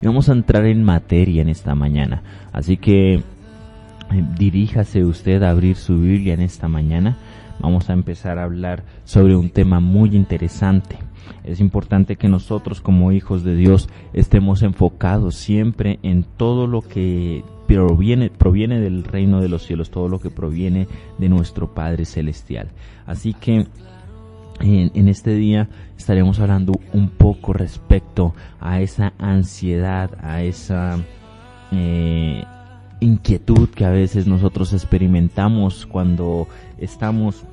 Vamos a entrar en materia en esta mañana, así que diríjase usted a abrir su Biblia en esta mañana. Vamos a empezar a hablar sobre un tema muy interesante. Es importante que nosotros como hijos de Dios estemos enfocados siempre en todo lo que proviene del reino de los cielos, todo lo que proviene de nuestro Padre Celestial. Así que en este día estaremos hablando un poco respecto a esa ansiedad, a esa inquietud que a veces nosotros experimentamos cuando estamos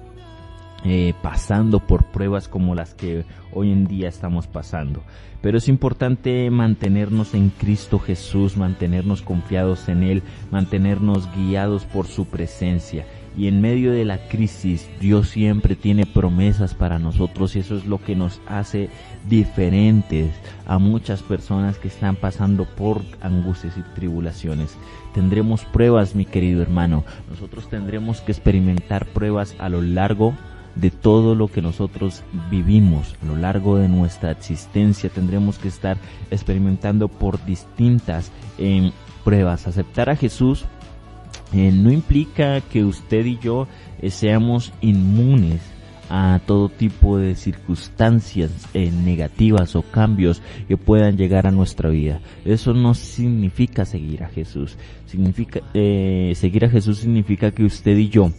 pasando por pruebas como las que hoy en día estamos pasando. Pero es importante mantenernos en Cristo Jesús, mantenernos confiados en Él, mantenernos guiados por su presencia. Y en medio de la crisis, Dios siempre tiene promesas para nosotros, y eso es lo que nos hace diferentes a muchas personas que están pasando por angustias y tribulaciones. Tendremos pruebas, mi querido hermano. Nosotros tendremos que experimentar pruebas a lo largo de todo lo que nosotros vivimos, a lo largo de nuestra existencia. Tendremos que estar experimentando por distintas pruebas. Aceptar a Jesús no implica que usted y yo seamos inmunes a todo tipo de circunstancias negativas o cambios que puedan llegar a nuestra vida. Eso no significa seguir a Jesús. Seguir a Jesús significa que usted y yo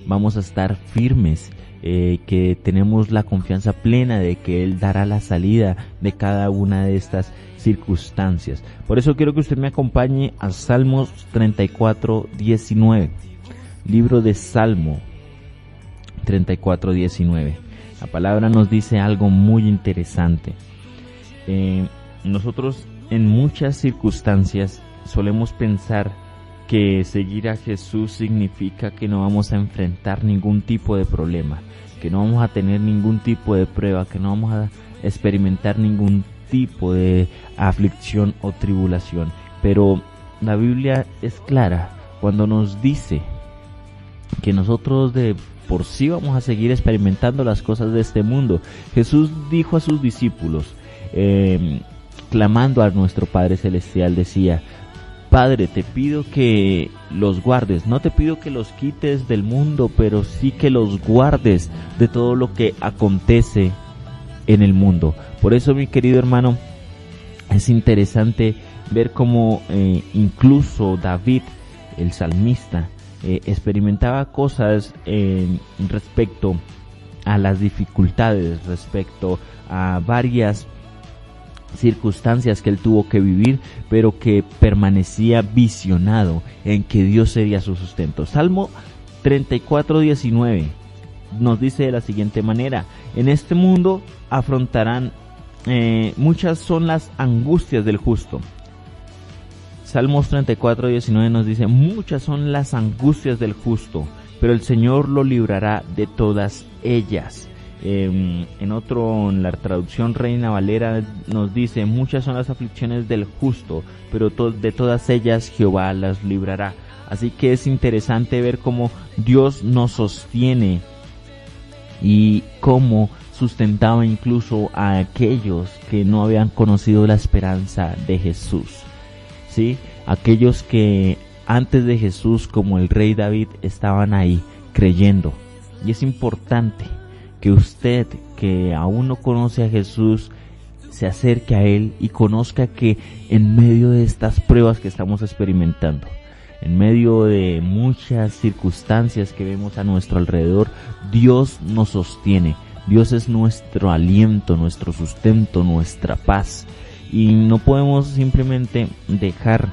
vamos a estar firmes, que tenemos la confianza plena de que Él dará la salida de cada una de estas circunstancias. Por eso quiero que usted me acompañe a Salmos 34:19. Libro de Salmo 34:19. La palabra nos dice algo muy interesante. Nosotros en muchas circunstancias solemos pensar que seguir a Jesús significa que no vamos a enfrentar ningún tipo de problema, que no vamos a tener ningún tipo de prueba, que no vamos a experimentar ningún tipo de aflicción o tribulación. Pero la Biblia es clara cuando nos dice que nosotros de por sí vamos a seguir experimentando las cosas de este mundo. Jesús dijo a sus discípulos, clamando a nuestro Padre Celestial, decía: Padre, te pido que los guardes, no te pido que los quites del mundo, pero sí que los guardes de todo lo que acontece en el mundo. Por eso, mi querido hermano, es interesante ver cómo incluso David, el salmista, experimentaba cosas respecto a las dificultades, respecto a varias circunstancias que él tuvo que vivir, pero que permanecía visionado en que Dios sería su sustento. Salmo 34:19 nos dice de la siguiente manera: en este mundo afrontarán, muchas son las angustias del justo. Salmos 34:19 nos dice: muchas son las angustias del justo, pero el Señor lo librará de todas ellas. En la traducción Reina Valera nos dice: muchas son las aflicciones del justo, pero de todas ellas Jehová las librará. Así que es interesante ver cómo Dios nos sostiene y cómo sustentaba incluso a aquellos que no habían conocido la esperanza de Jesús, ¿sí? Aquellos que antes de Jesús, como el rey David, estaban ahí creyendo. Y es importante que usted, que aún no conoce a Jesús, se acerque a Él y conozca que en medio de estas pruebas que estamos experimentando, en medio de muchas circunstancias que vemos a nuestro alrededor, Dios nos sostiene. Dios es nuestro aliento, nuestro sustento, nuestra paz. Y no podemos simplemente dejar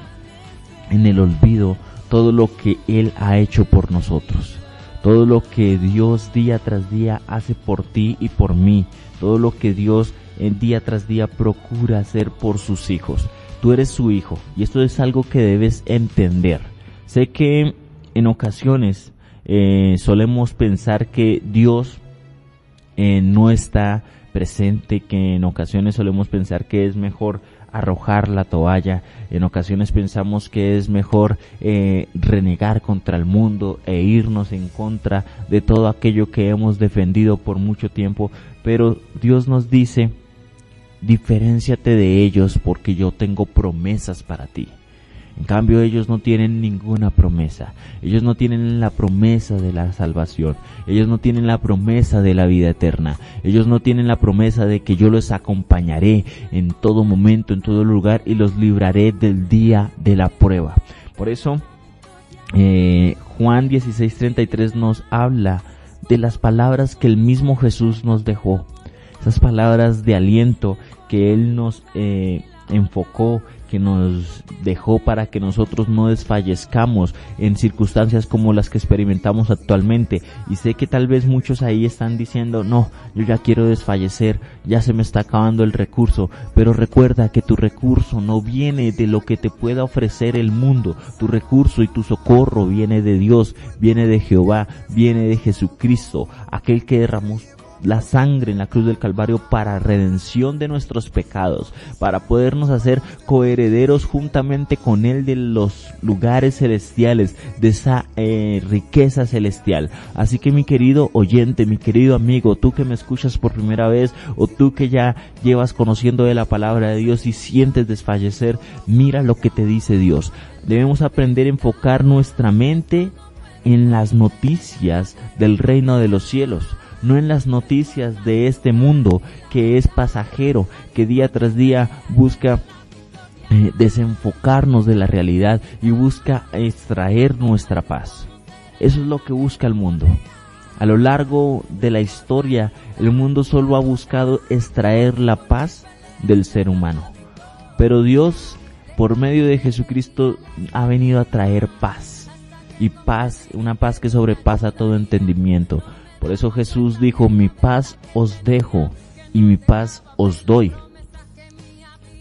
en el olvido todo lo que Él ha hecho por nosotros. Todo lo que Dios día tras día hace por ti y por mí. Todo lo que Dios día tras día procura hacer por sus hijos. Tú eres su hijo, y esto es algo que debes entender. Sé que en ocasiones solemos pensar que Dios no está presente, que en ocasiones solemos pensar que es mejor arrojar la toalla, en ocasiones pensamos que es mejor renegar contra el mundo e irnos en contra de todo aquello que hemos defendido por mucho tiempo, pero Dios nos dice diferénciate de ellos porque yo tengo promesas para ti. En cambio, ellos no tienen ninguna promesa. Ellos no tienen la promesa de la salvación. Ellos no tienen la promesa de la vida eterna. Ellos no tienen la promesa de que yo los acompañaré en todo momento, en todo lugar, y los libraré del día de la prueba. Por eso, Juan 16:33 nos habla de las palabras que el mismo Jesús nos dejó. Esas palabras de aliento que Él nos enfocó, que nos dejó para que nosotros no desfallezcamos en circunstancias como las que experimentamos actualmente. Y sé que tal vez muchos ahí están diciendo, no, yo ya quiero desfallecer, ya se me está acabando el recurso. Pero recuerda que tu recurso no viene de lo que te pueda ofrecer el mundo. Tu recurso y tu socorro viene de Dios, viene de Jehová, viene de Jesucristo, aquel que derramó la sangre en la cruz del Calvario para redención de nuestros pecados, para podernos hacer coherederos juntamente con Él de los lugares celestiales, de esa riqueza celestial. Así que mi querido oyente, mi querido amigo, tú que me escuchas por primera vez o tú que ya llevas conociendo de la palabra de Dios y sientes desfallecer, mira lo que te dice Dios. Debemos aprender a enfocar nuestra mente en las noticias del reino de los cielos, no en las noticias de este mundo que es pasajero, que día tras día busca desenfocarnos de la realidad y busca extraer nuestra paz. Eso es lo que busca el mundo. A lo largo de la historia, el mundo solo ha buscado extraer la paz del ser humano. Pero Dios, por medio de Jesucristo, ha venido a traer paz. Y paz, una paz que sobrepasa todo entendimiento. Por eso Jesús dijo, mi paz os dejo y mi paz os doy.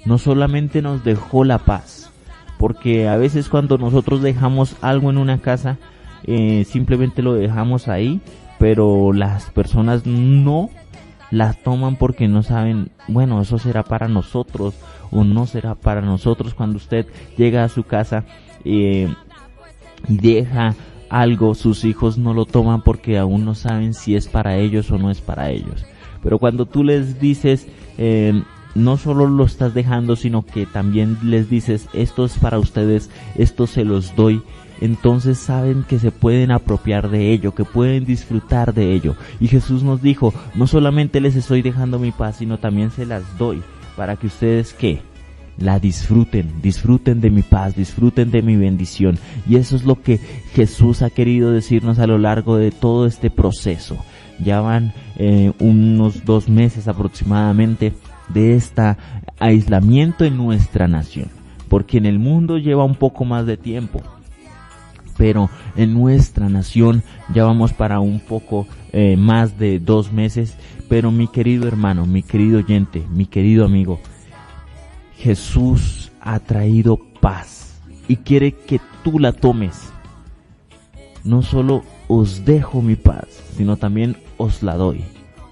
No solamente nos dejó la paz, porque a veces cuando nosotros dejamos algo en una casa, simplemente lo dejamos ahí, pero las personas no la toman porque no saben, bueno, eso será para nosotros o no será para nosotros. Cuando usted llega a su casa y deja algo, sus hijos no lo toman porque aún no saben si es para ellos o no es para ellos. Pero cuando tú les dices, no solo lo estás dejando, sino que también les dices, esto es para ustedes, esto se los doy, entonces saben que se pueden apropiar de ello, que pueden disfrutar de ello. Y Jesús nos dijo, no solamente les estoy dejando mi paz, sino también se las doy, para que ustedes, ¿qué? La disfruten de mi paz, disfruten de mi bendición. Y eso es lo que Jesús ha querido decirnos a lo largo de todo este proceso. Ya van unos 2 meses aproximadamente de este aislamiento en nuestra nación, porque en el mundo lleva un poco más de tiempo, pero en nuestra nación ya vamos para un poco más de 2 meses. Pero mi querido hermano, mi querido oyente, mi querido amigo, Jesús ha traído paz y quiere que tú la tomes. No solo os dejo mi paz, sino también os la doy.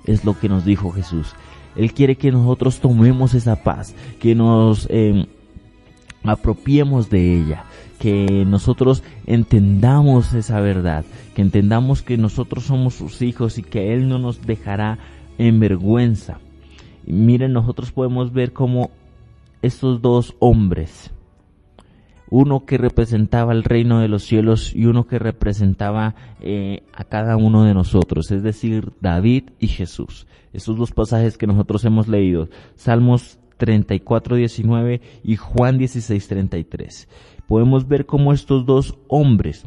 Es lo que nos dijo Jesús. Él quiere que nosotros tomemos esa paz, que nos apropiemos de ella, que nosotros entendamos esa verdad, que entendamos que nosotros somos sus hijos y que Él no nos dejará en vergüenza. Y miren, nosotros podemos ver cómo estos 2 hombres, uno que representaba el reino de los cielos y uno que representaba a cada uno de nosotros, es decir, David y Jesús. Estos 2 pasajes que nosotros hemos leído, Salmos 34:19 y Juan 16:33. Podemos ver cómo estos 2 hombres,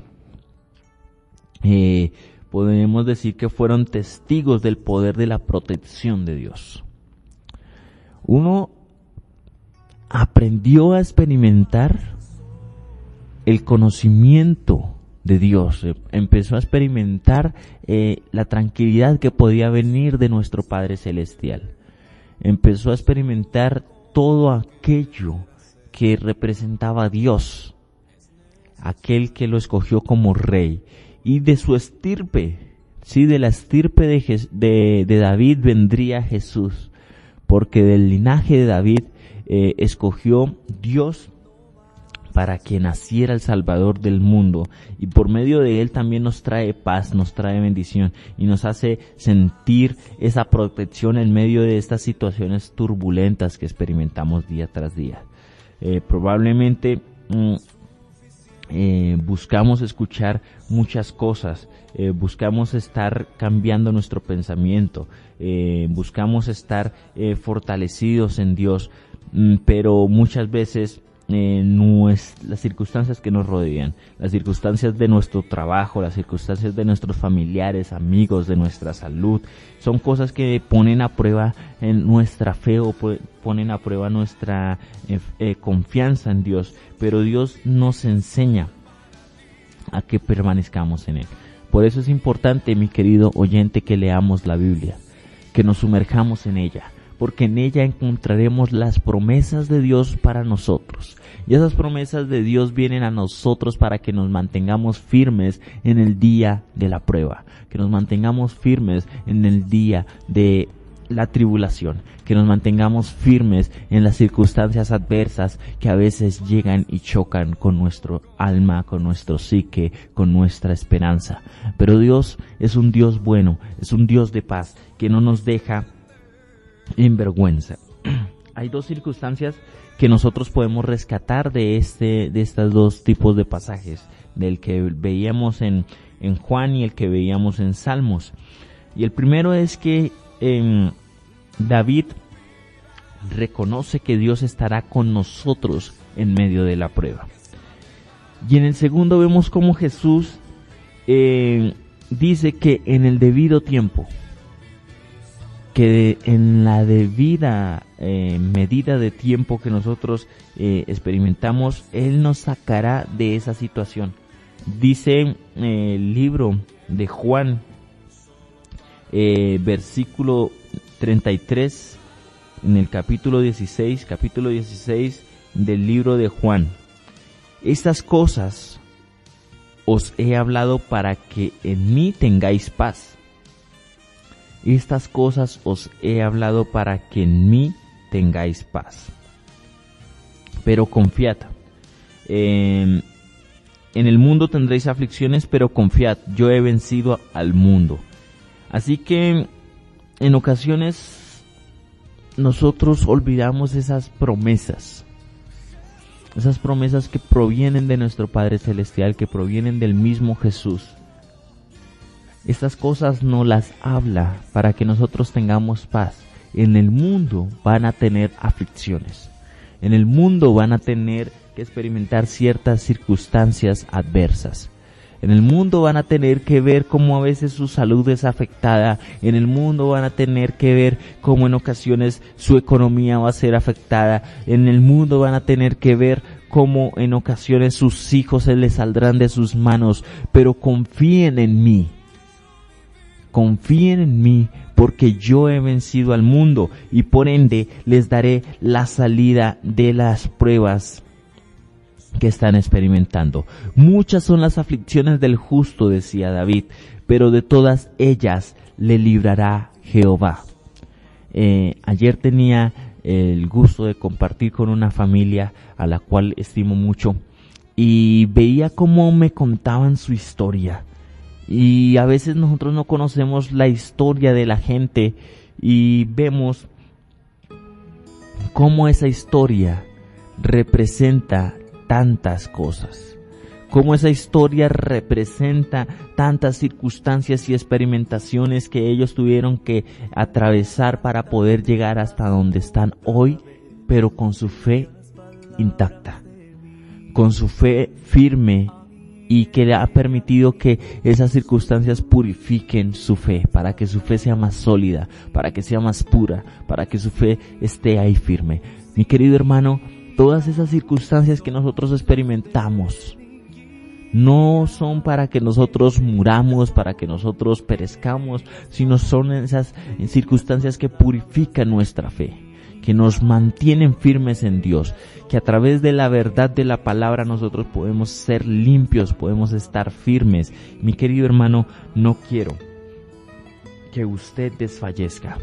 podemos decir que fueron testigos del poder de la protección de Dios. Uno aprendió a experimentar el conocimiento de Dios, empezó a experimentar la tranquilidad que podía venir de nuestro Padre Celestial, empezó a experimentar todo aquello que representaba a Dios, aquel que lo escogió como rey, y de su estirpe, sí, de la estirpe de David vendría Jesús, porque del linaje de David escogió Dios para que naciera el Salvador del mundo, y por medio de él también nos trae paz, nos trae bendición y nos hace sentir esa protección en medio de estas situaciones turbulentas que experimentamos día tras día. Probablemente buscamos escuchar muchas cosas, buscamos estar cambiando nuestro pensamiento, buscamos estar fortalecidos en Dios, pero muchas veces las circunstancias que nos rodean, las circunstancias de nuestro trabajo, las circunstancias de nuestros familiares, amigos, de nuestra salud, son cosas que ponen a prueba en nuestra fe o ponen a prueba nuestra confianza en Dios, pero Dios nos enseña a que permanezcamos en Él. Por eso es importante, mi querido oyente, que leamos la Biblia, que nos sumerjamos en ella, porque en ella encontraremos las promesas de Dios para nosotros. Y esas promesas de Dios vienen a nosotros para que nos mantengamos firmes en el día de la prueba, que nos mantengamos firmes en el día de la tribulación, que nos mantengamos firmes en las circunstancias adversas que a veces llegan y chocan con nuestro alma, con nuestro psique, con nuestra esperanza. Pero Dios es un Dios bueno, es un Dios de paz, que no nos deja en vergüenza. Hay dos circunstancias que nosotros podemos rescatar de estos dos tipos de pasajes, del que veíamos en Juan y el que veíamos en Salmos. Y el primero es que David reconoce que Dios estará con nosotros en medio de la prueba. Y en el segundo vemos cómo Jesús dice que en el debido tiempo, que en la debida medida de tiempo que nosotros experimentamos, Él nos sacará de esa situación. Dice el libro de Juan, versículo 33, en el capítulo 16 del libro de Juan: estas cosas os he hablado para que en mí tengáis paz. Estas cosas os he hablado para que en mí tengáis paz. Pero confiad. En el mundo tendréis aflicciones, pero confiad, yo he vencido al mundo. Así que en ocasiones nosotros olvidamos esas promesas que provienen de nuestro Padre Celestial, que provienen del mismo Jesús. Estas cosas nos las habla para que nosotros tengamos paz. En el mundo van a tener aflicciones. En el mundo van a tener que experimentar ciertas circunstancias adversas. En el mundo van a tener que ver cómo a veces su salud es afectada. En el mundo van a tener que ver cómo en ocasiones su economía va a ser afectada. En el mundo van a tener que ver cómo en ocasiones sus hijos se les saldrán de sus manos. Pero confíen en mí. Confíen en mí, porque yo he vencido al mundo y por ende les daré la salida de las pruebas que están experimentando. Muchas son las aflicciones del justo, decía David, pero de todas ellas le librará Jehová. Ayer tenía el gusto de compartir con una familia a la cual estimo mucho y veía cómo me contaban su historia. Y a veces nosotros no conocemos la historia de la gente y vemos cómo esa historia representa tantas cosas, cómo esa historia representa tantas circunstancias y experimentaciones que ellos tuvieron que atravesar para poder llegar hasta donde están hoy, pero con su fe intacta, con su fe firme, y que le ha permitido que esas circunstancias purifiquen su fe, para que su fe sea más sólida, para que sea más pura, para que su fe esté ahí firme. Mi querido hermano, todas esas circunstancias que nosotros experimentamos no son para que nosotros muramos, para que nosotros perezcamos, sino son esas circunstancias que purifican nuestra fe, que nos mantienen firmes en Dios, que a través de la verdad de la palabra nosotros podemos ser limpios, podemos estar firmes. Mi querido hermano, no quiero que usted desfallezca,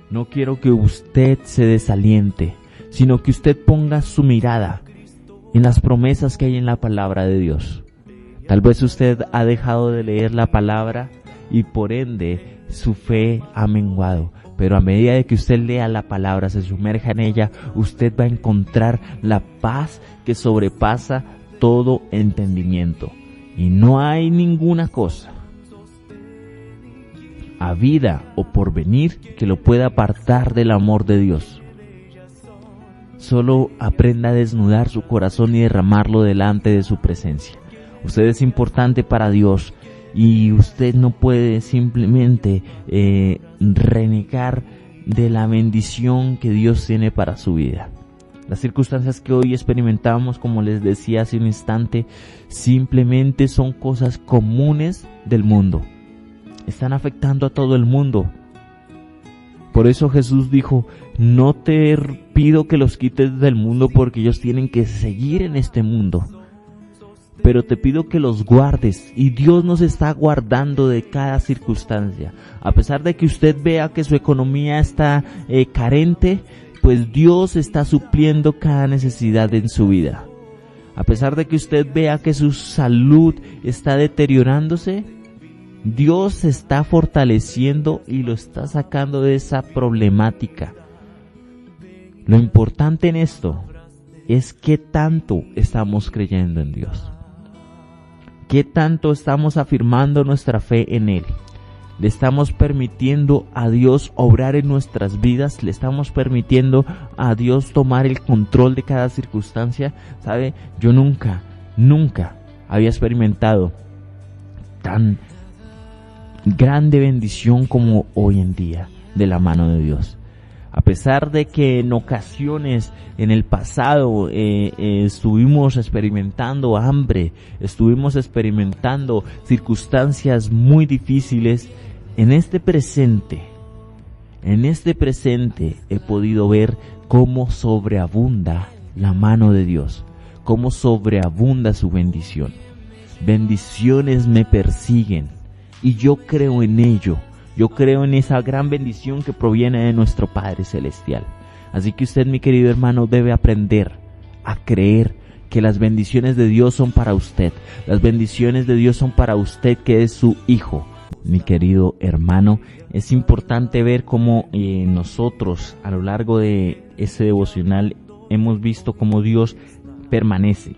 no quiero que usted se desaliente, sino que usted ponga su mirada en las promesas que hay en la palabra de Dios. Tal vez usted ha dejado de leer la palabra y por ende su fe ha menguado. Pero a medida de que usted lea la palabra, se sumerja en ella, usted va a encontrar la paz que sobrepasa todo entendimiento. Y no hay ninguna cosa, a vida o por venir, que lo pueda apartar del amor de Dios. Solo aprenda a desnudar su corazón y derramarlo delante de su presencia. Usted es importante para Dios y usted no puede simplemente renegar de la bendición que Dios tiene para su vida. Las circunstancias que hoy experimentamos, como les decía hace un instante, simplemente son cosas comunes del mundo. Están afectando a todo el mundo. Por eso Jesús dijo: no te pido que los quites del mundo, porque ellos tienen que seguir en este mundo, pero te pido que los guardes. Y Dios nos está guardando de cada circunstancia. A pesar de que usted vea que su economía está carente, pues Dios está supliendo cada necesidad en su vida. A pesar de que usted vea que su salud está deteriorándose, Dios se está fortaleciendo y lo está sacando de esa problemática. Lo importante en esto es qué tanto estamos creyendo en Dios. ¿Qué tanto estamos afirmando nuestra fe en Él? ¿Le estamos permitiendo a Dios obrar en nuestras vidas? ¿Le estamos permitiendo a Dios tomar el control de cada circunstancia? ¿Sabe? Yo nunca había experimentado tan grande bendición como hoy en día de la mano de Dios. A pesar de que en ocasiones en el pasado estuvimos experimentando hambre, estuvimos experimentando circunstancias muy difíciles, en este presente he podido ver cómo sobreabunda la mano de Dios, cómo sobreabunda su bendición. Bendiciones me persiguen y yo creo en ello. Yo creo en esa gran bendición que proviene de nuestro Padre Celestial. Así que usted, mi querido hermano, debe aprender a creer que las bendiciones de Dios son para usted. Las bendiciones de Dios son para usted, que es su hijo. Mi querido hermano, es importante ver cómo nosotros a lo largo de ese devocional hemos visto cómo Dios permanece,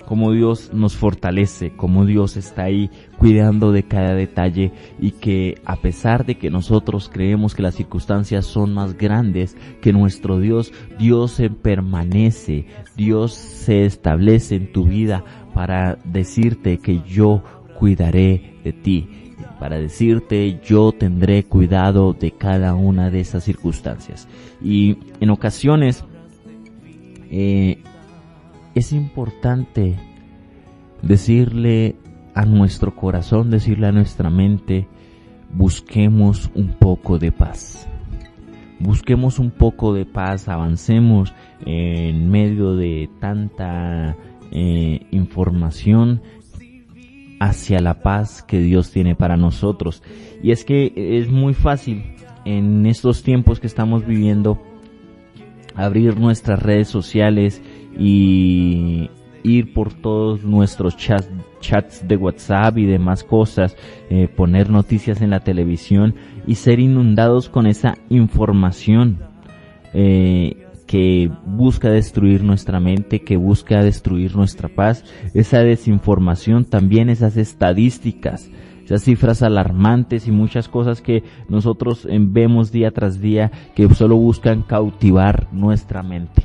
cómo Dios nos fortalece, cómo Dios está ahí cuidando de cada detalle, y que a pesar de que nosotros creemos que las circunstancias son más grandes que nuestro Dios, Dios se permanece, Dios se establece en tu vida para decirte que yo cuidaré de ti, para decirte yo tendré cuidado de cada una de esas circunstancias. Y en ocasiones es importante decirle a nuestro corazón, decirle a nuestra mente: busquemos un poco de paz. Busquemos un poco de paz, avancemos en medio de tanta información hacia la paz que Dios tiene para nosotros. Y es que es muy fácil en estos tiempos que estamos viviendo abrir nuestras redes sociales y ir por todos nuestros chats de WhatsApp y demás cosas, poner noticias en la televisión y ser inundados con esa información que busca destruir nuestra mente, que busca destruir nuestra paz, esa desinformación, también esas estadísticas, esas cifras alarmantes y muchas cosas que nosotros vemos día tras día, que solo buscan cautivar nuestra mente.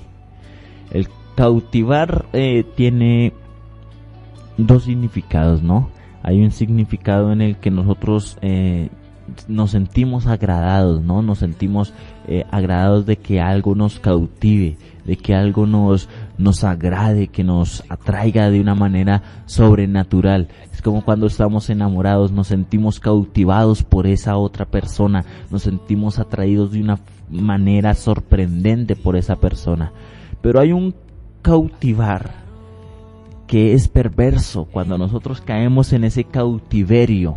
El cautivar tiene dos significados, ¿no? Hay un significado en el que nosotros nos sentimos agradados, ¿no? Nos sentimos agradados de que algo nos cautive, de que algo nos agrade, que nos atraiga de una manera sobrenatural. Es como cuando estamos enamorados, nos sentimos cautivados por esa otra persona, nos sentimos atraídos de una manera sorprendente por esa persona. Pero hay un cautivar que es perverso, cuando nosotros caemos en ese cautiverio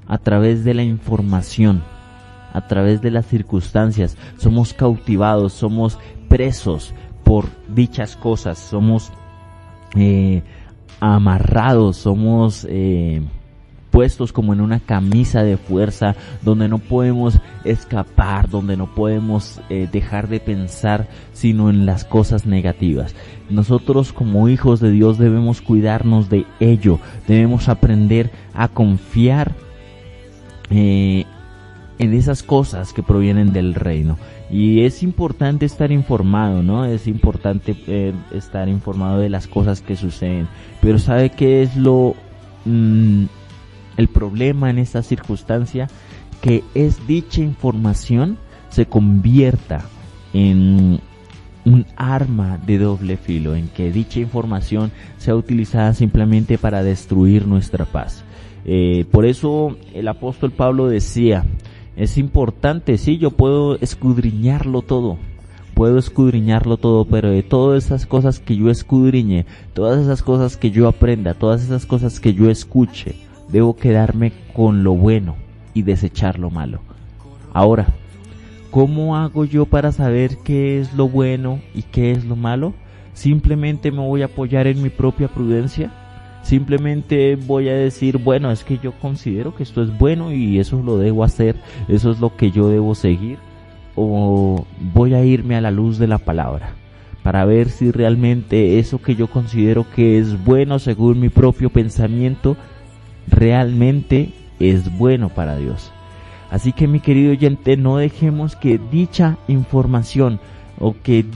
a través de la información, a través de las circunstancias. Somos cautivados, somos presos por dichas cosas, somos amarrados, somos puestos como en una camisa de fuerza, donde no podemos escapar, donde no podemos dejar de pensar sino en las cosas negativas. Nosotros como hijos de Dios debemos cuidarnos de ello, debemos aprender a confiar en esas cosas que provienen del reino. Y es importante estar informado, ¿no? Es importante estar informado de las cosas que suceden. Pero ¿sabe qué es el problema en esta circunstancia? Que es dicha información se convierta en un arma de doble filo, en que dicha información sea utilizada simplemente para destruir nuestra paz. Por eso el apóstol Pablo decía, es importante, sí, yo puedo escudriñarlo todo, pero de todas esas cosas que yo escudriñe, todas esas cosas que yo aprenda, todas esas cosas que yo escuche, debo quedarme con lo bueno y desechar lo malo. Ahora, ¿cómo hago yo para saber qué es lo bueno y qué es lo malo? ¿Simplemente me voy a apoyar en mi propia prudencia? ¿Simplemente voy a decir, bueno, es que yo considero que esto es bueno y eso lo debo hacer, eso es lo que yo debo seguir? ¿O voy a irme a la luz de la palabra para ver si realmente eso que yo considero que es bueno según mi propio pensamiento realmente es bueno para Dios? Así que, mi querido oyente, no dejemos que dicha información o que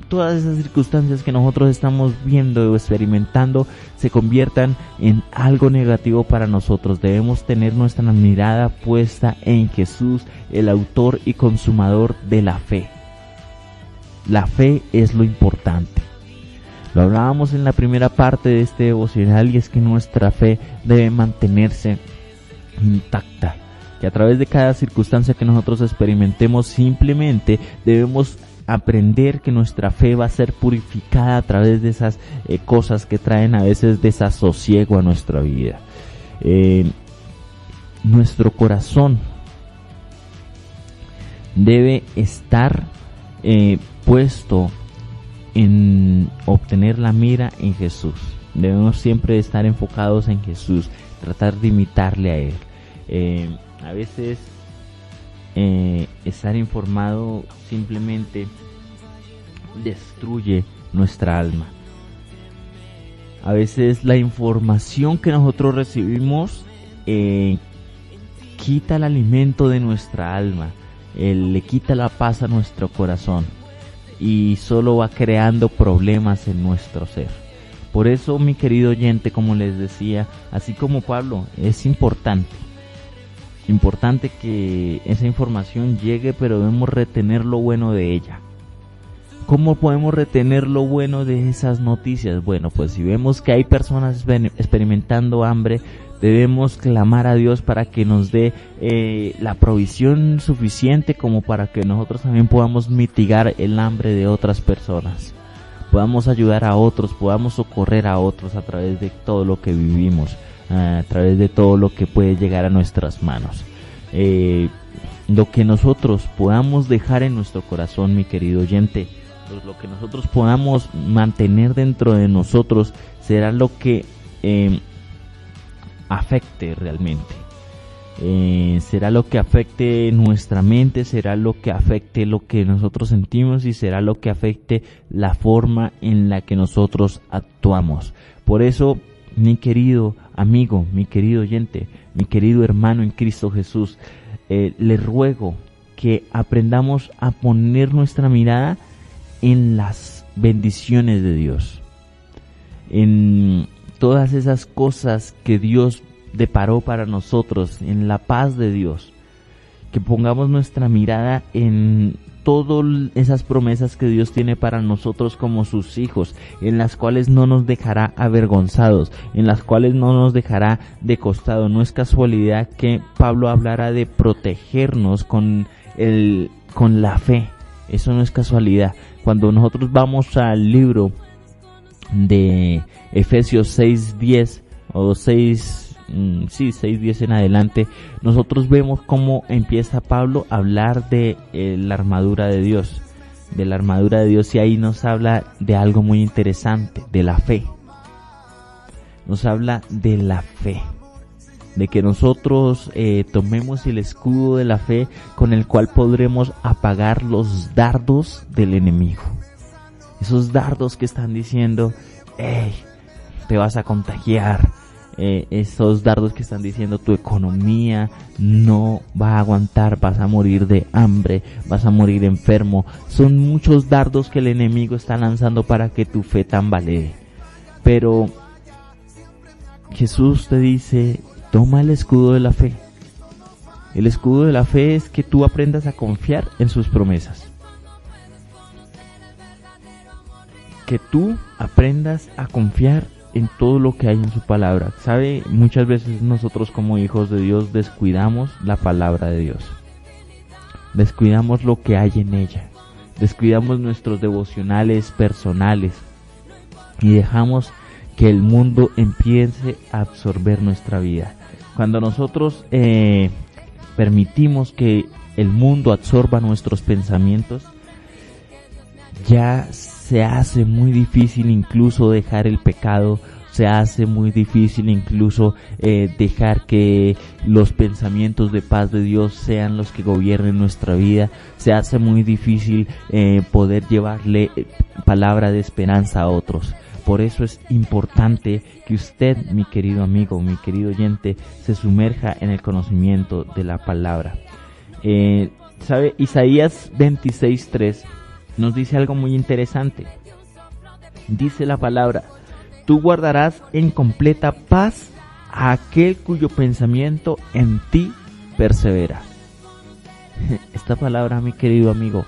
todas esas circunstancias que nosotros estamos viendo o experimentando se conviertan en algo negativo para nosotros. Debemos tener nuestra mirada puesta en Jesús, el autor y consumador de la fe. La fe es lo importante. Lo hablábamos en la primera parte de este devocional, y es que nuestra fe debe mantenerse intacta, que a través de cada circunstancia que nosotros experimentemos simplemente debemos aprender que nuestra fe va a ser purificada a través de esas cosas que traen a veces desasosiego a nuestra vida. Nuestro corazón debe estar puesto en obtener la mira en Jesús. Debemos siempre estar enfocados en Jesús, tratar de imitarle a Él. A veces estar informado simplemente destruye nuestra alma. A veces la información que nosotros recibimos quita el alimento de nuestra alma, le quita la paz a nuestro corazón y solo va creando problemas en nuestro ser. Por eso, mi querido oyente, como les decía, así como Pablo, es importante que esa información llegue, pero debemos retener lo bueno de ella. ¿Cómo podemos retener lo bueno de esas noticias? Bueno, pues si vemos que hay personas experimentando hambre, debemos clamar a Dios para que nos dé la provisión suficiente como para que nosotros también podamos mitigar el hambre de otras personas. Podamos ayudar a otros, podamos socorrer a otros a través de todo lo que vivimos, a través de todo lo que puede llegar a nuestras manos. Lo que nosotros podamos dejar en nuestro corazón, mi querido oyente, pues lo que nosotros podamos mantener dentro de nosotros será lo que afecte realmente. Será lo que afecte nuestra mente, será lo que afecte lo que nosotros sentimos y será lo que afecte la forma en la que nosotros actuamos. Por eso, mi querido amigo, mi querido oyente, mi querido hermano en Cristo Jesús, le ruego que aprendamos a poner nuestra mirada en las bendiciones de Dios, en todas esas cosas que Dios deparó para nosotros, en la paz de Dios, que pongamos nuestra mirada en todas esas promesas que Dios tiene para nosotros como sus hijos, en las cuales no nos dejará avergonzados, en las cuales no nos dejará de costado. No es casualidad que Pablo hablara de protegernos con la fe. Eso no es casualidad. Cuando nosotros vamos al libro de Efesios 6:10 o 6:10 en adelante, nosotros vemos cómo empieza Pablo a hablar de la armadura de Dios, y ahí nos habla de algo muy interesante, de la fe. nos habla de la fe, de que nosotros tomemos el escudo de la fe con el cual podremos apagar los dardos del enemigo. Esos dardos que están diciendo, hey, te vas a contagiar. Esos dardos que están diciendo tu economía no va a aguantar, vas a morir de hambre, vas a morir enfermo. Son muchos dardos que el enemigo está lanzando para que tu fe tambalee. Pero Jesús te dice, toma el escudo de la fe. El escudo de la fe es que tú aprendas a confiar en sus promesas. Que tú aprendas a confiar en todo lo que hay en su palabra. ¿Sabe? Muchas veces nosotros como hijos de Dios descuidamos la palabra de Dios. Descuidamos lo que hay en ella. Descuidamos nuestros devocionales personales. Y dejamos que el mundo empiece a absorber nuestra vida. Cuando nosotros permitimos que el mundo absorba nuestros pensamientos, ya se hace muy difícil incluso dejar el pecado, se hace muy difícil incluso dejar que los pensamientos de paz de Dios sean los que gobiernen nuestra vida, se hace muy difícil poder llevarle palabra de esperanza a otros. Por eso es importante que usted, mi querido amigo, mi querido oyente, se sumerja en el conocimiento de la palabra. ¿Sabe? Isaías 26:3 nos dice algo muy interesante. Dice la palabra, tú guardarás en completa paz a aquel cuyo pensamiento en ti persevera. Esta palabra, mi querido amigo,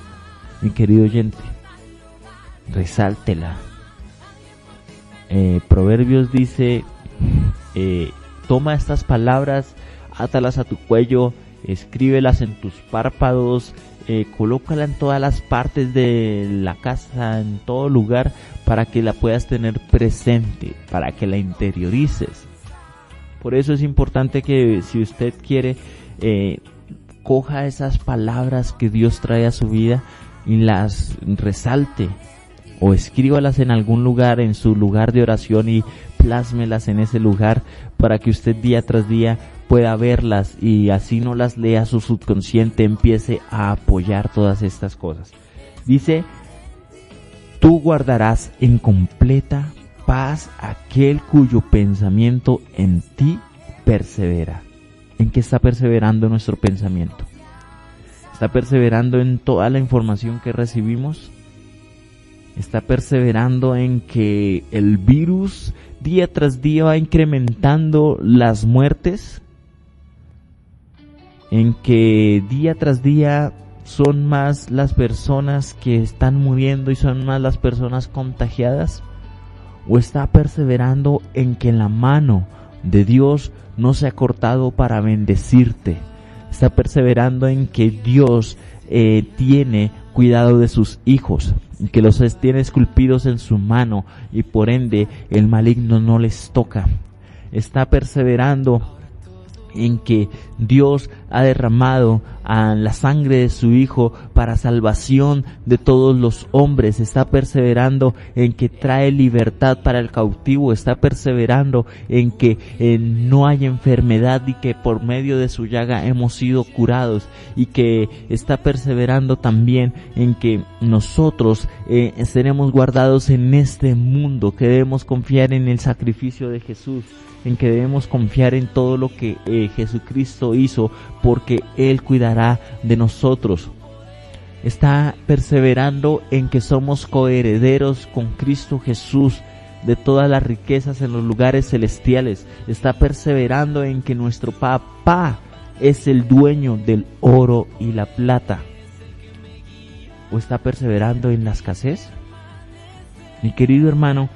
mi querido oyente, resáltela. Proverbios dice, toma estas palabras, átalas a tu cuello, escríbelas en tus párpados, colócala en todas las partes de la casa, en todo lugar, para que la puedas tener presente, para que la interiorices. Por eso es importante que si usted quiere, coja esas palabras que Dios trae a su vida y las resalte, o escríbalas en algún lugar, en su lugar de oración, y plásmelas en ese lugar para que usted día tras día pueda verlas, y así no las lea su subconsciente, empiece a apoyar todas estas cosas. Dice, tú guardarás en completa paz aquel cuyo pensamiento en ti persevera. ¿En qué está perseverando nuestro pensamiento? ¿Está perseverando en toda la información que recibimos? ¿Está perseverando en que el virus día tras día va incrementando las muertes? ¿En que día tras día son más las personas que están muriendo y son más las personas contagiadas? ¿O está perseverando en que la mano de Dios no se ha cortado para bendecirte? ¿Está perseverando en que Dios tiene cuidado de sus hijos, que los tiene esculpidos en su mano y por ende el maligno no les toca? Está perseverando en que Dios ha derramado a la sangre de su Hijo para salvación de todos los hombres. Está perseverando en que trae libertad para el cautivo. Está perseverando en que no hay enfermedad y que por medio de su llaga hemos sido curados, y que está perseverando también en que nosotros seremos guardados en este mundo, que debemos confiar en el sacrificio de Jesús, en que debemos confiar en todo lo que Jesucristo hizo, porque Él cuidará de nosotros. Está perseverando en que somos coherederos con Cristo Jesús de todas las riquezas en los lugares celestiales. Está perseverando en que nuestro Papá es el dueño del oro y la plata. ¿O está perseverando en la escasez? Mi querido hermano,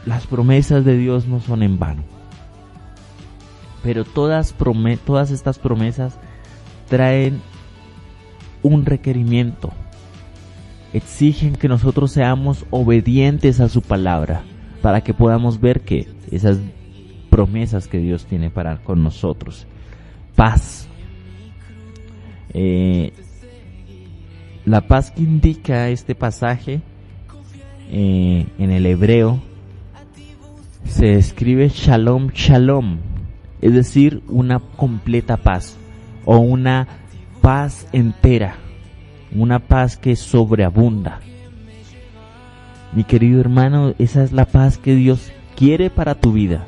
las promesas de Dios no son en vano. Pero todas estas promesas traen un requerimiento. Exigen que nosotros seamos obedientes a su palabra, para que podamos ver que esas promesas que Dios tiene para con nosotros. Paz. La paz que indica este pasaje en el hebreo se describe shalom, shalom, es decir, una completa paz o una paz entera, una paz que sobreabunda. Mi querido hermano, esa es la paz que Dios quiere para tu vida.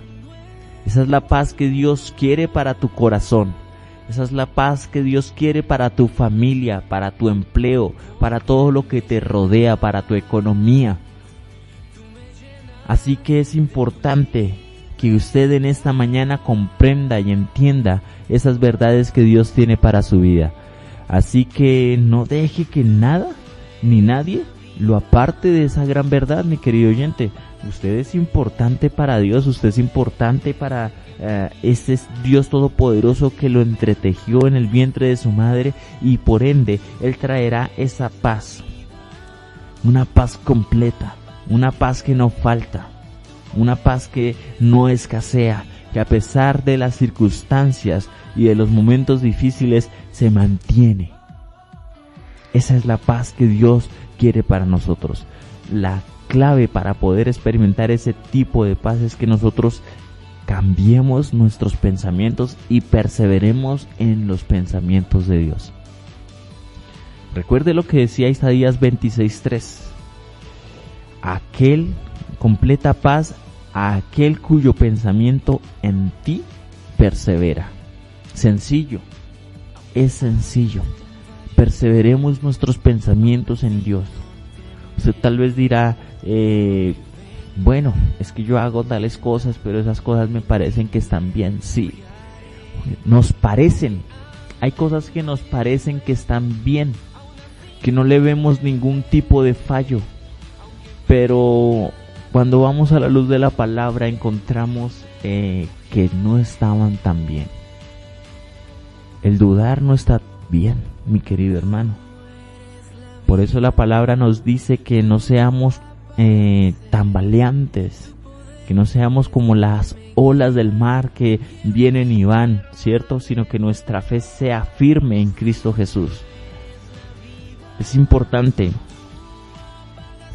Esa es la paz que Dios quiere para tu corazón. Esa es la paz que Dios quiere para tu familia, para tu empleo, para todo lo que te rodea, para tu economía. Así que es importante que usted en esta mañana comprenda y entienda esas verdades que Dios tiene para su vida. Así que no deje que nada ni nadie lo aparte de esa gran verdad, mi querido oyente. Usted es importante para Dios, usted es importante para este Dios todopoderoso que lo entretejió en el vientre de su madre, y por ende Él traerá esa paz, una paz completa, una paz que no falta, una paz que no escasea, que a pesar de las circunstancias y de los momentos difíciles se mantiene. Esa es la paz que Dios quiere para nosotros. La clave para poder experimentar ese tipo de paz es que nosotros cambiemos nuestros pensamientos y perseveremos en los pensamientos de Dios. Recuerde lo que decía Isaías 26:3. Aquel completa paz a aquel cuyo pensamiento en ti persevera. Sencillo, es sencillo. Perseveremos nuestros pensamientos en Dios. Usted tal vez dirá, bueno, es que yo hago tales cosas, pero esas cosas me parecen que están bien. Sí, nos parecen. Hay cosas que nos parecen que están bien, que no le vemos ningún tipo de fallo. Pero cuando vamos a la luz de la palabra encontramos que no estaban tan bien. El dudar no está bien, mi querido hermano. Por eso la palabra nos dice que no seamos tambaleantes, que no seamos como las olas del mar que vienen y van, ¿cierto? Sino que nuestra fe sea firme en Cristo Jesús. Es importante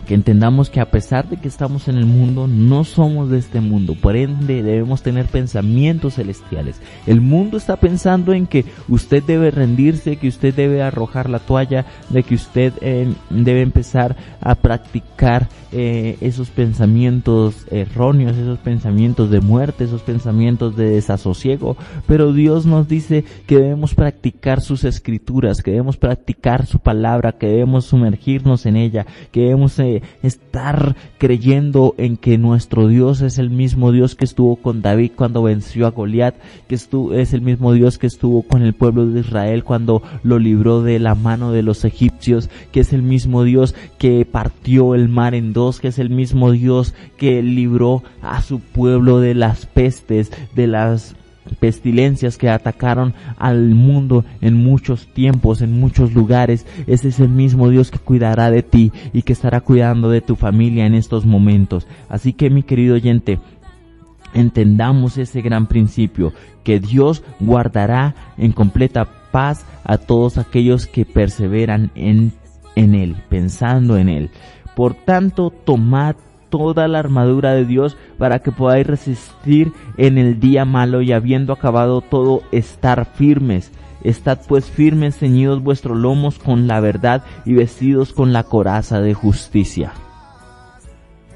que entendamos que a pesar de que estamos en el mundo, no somos de este mundo. Por ende, debemos tener pensamientos celestiales. El mundo está pensando en que usted debe rendirse, que usted debe arrojar la toalla, de que usted debe empezar a practicar esos pensamientos erróneos, esos pensamientos de muerte, esos pensamientos de desasosiego. Pero Dios nos dice que debemos practicar sus escrituras, que debemos practicar su palabra, que debemos sumergirnos en ella, que debemos estar creyendo en que nuestro Dios es el mismo Dios que estuvo con David cuando venció a Goliat, que es el mismo Dios que estuvo con el pueblo de Israel cuando lo libró de la mano de los egipcios, que es el mismo Dios que partió el mar en dos, que es el mismo Dios que libró a su pueblo de las pestes, de las pestilencias que atacaron al mundo en muchos tiempos, en muchos lugares. Ese es el mismo Dios que cuidará de ti y que estará cuidando de tu familia en estos momentos. Así que, mi querido oyente, entendamos ese gran principio, que Dios guardará en completa paz a todos aquellos que perseveran en Él, pensando en Él. Por tanto, tomad toda la armadura de Dios para que podáis resistir en el día malo, y habiendo acabado todo, estar firmes. Estad pues firmes, ceñidos vuestros lomos con la verdad y vestidos con la coraza de justicia.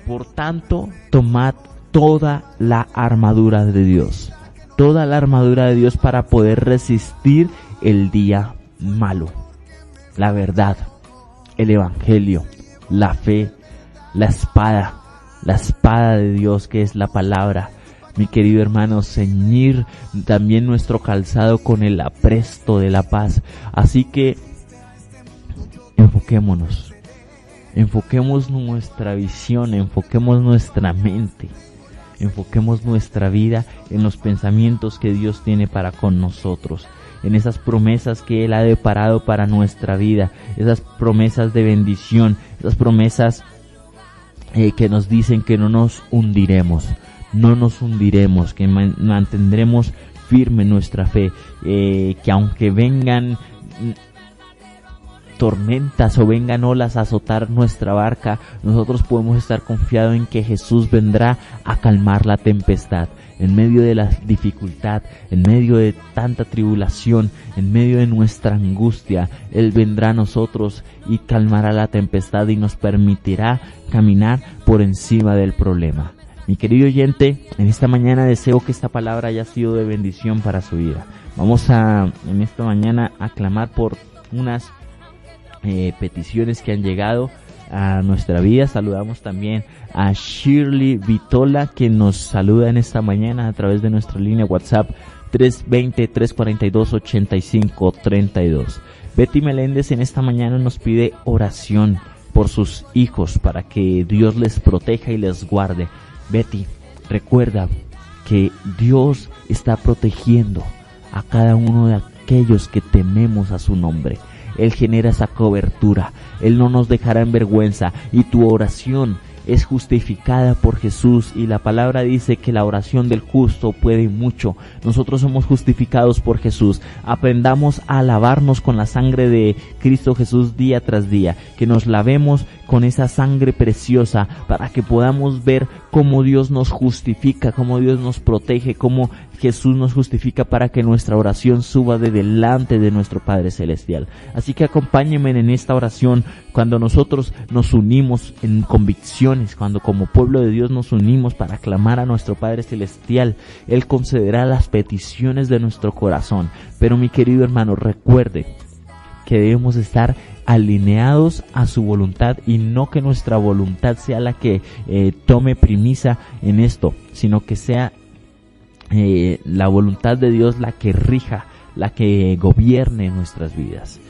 Por tanto, tomad toda la armadura de Dios. Toda la armadura de Dios para poder resistir el día malo. La verdad, el evangelio, la fe, la espada de Dios que es la palabra. Mi querido hermano, ceñir también nuestro calzado con el apresto de la paz. Así que enfoquémonos, enfoquemos nuestra visión, enfoquemos nuestra mente, enfoquemos nuestra vida en los pensamientos que Dios tiene para con nosotros, en esas promesas que Él ha deparado para nuestra vida, esas promesas de bendición, esas promesas que nos dicen que no nos hundiremos, que mantendremos firme nuestra fe, que aunque vengan tormentas o vengan olas a azotar nuestra barca, nosotros podemos estar confiados en que Jesús vendrá a calmar la tempestad. En medio de la dificultad, en medio de tanta tribulación, en medio de nuestra angustia, Él vendrá a nosotros y calmará la tempestad y nos permitirá caminar por encima del problema. Mi querido oyente, en esta mañana deseo que esta palabra haya sido de bendición para su vida. Vamos en esta mañana a clamar por unas peticiones que han llegado a nuestra vida. Saludamos también a Shirley Vitola, que nos saluda en esta mañana a través de nuestra línea WhatsApp 320-342-8532. Betty Meléndez en esta mañana nos pide oración por sus hijos para que Dios les proteja y les guarde. Betty, recuerda que Dios está protegiendo a cada uno de aquellos que tememos a su nombre. Él genera esa cobertura, Él no nos dejará en vergüenza, y tu oración es justificada por Jesús, y la palabra dice que la oración del justo puede mucho. Nosotros somos justificados por Jesús. Aprendamos a lavarnos con la sangre de Cristo Jesús día tras día, que nos lavemos con esa sangre preciosa para que podamos ver cómo Dios nos justifica, cómo Dios nos protege, cómo Jesús nos justifica para que nuestra oración suba de delante de nuestro Padre Celestial. Así que acompáñenme en esta oración cuando nosotros nos unimos en convicciones, cuando como pueblo de Dios nos unimos para clamar a nuestro Padre Celestial. Él concederá las peticiones de nuestro corazón. Pero mi querido hermano, recuerde que debemos estar alineados a su voluntad y no que nuestra voluntad sea la que tome primisa en esto, sino que sea la voluntad de Dios la que rija, la que gobierne nuestras vidas.